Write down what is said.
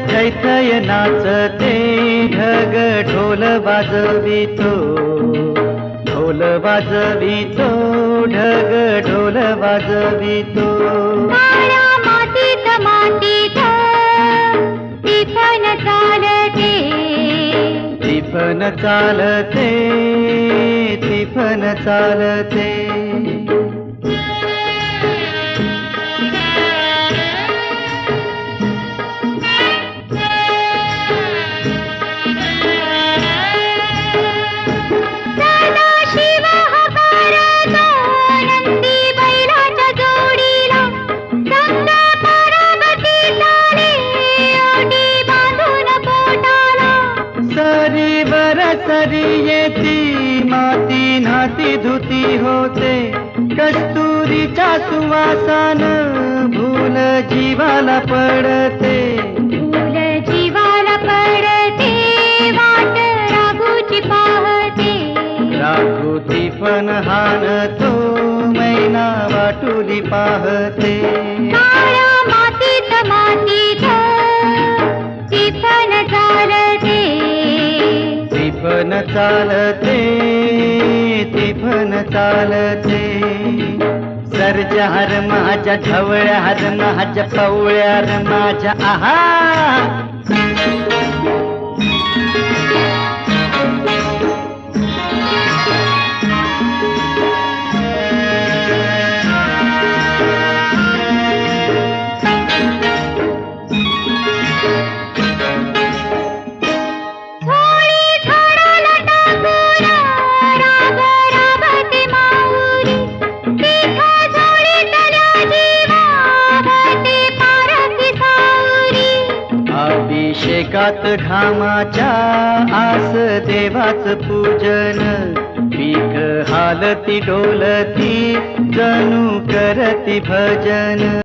थैथय नाचते ढग ढोल वाजवितो, ढोल वाजवितो ढग ढोल वाजवितो। काळ्या मातीत मातीत टिफन चालते, टिफन चालते, टिफन चालते। सरी येती माती नाती धुती होते, कस्तुरीच्या सुवासान भूल जीवाला पडते, भूल जीवाला पडते, वाट राघूची पाहते, राघू टिफन हाणतो मैना वाटुली पाहते। काळ्या मातीत मातीत टिफन चालते, टिफन चालते, टिफन चालते। सर्जार माझ्या ढवळ्यार माझ्या पवळ्यार माझ्या आहा। अभिषेकात घामाच्या आस देवाच पूजन, पीक हालती डोलती जणू करती भजन।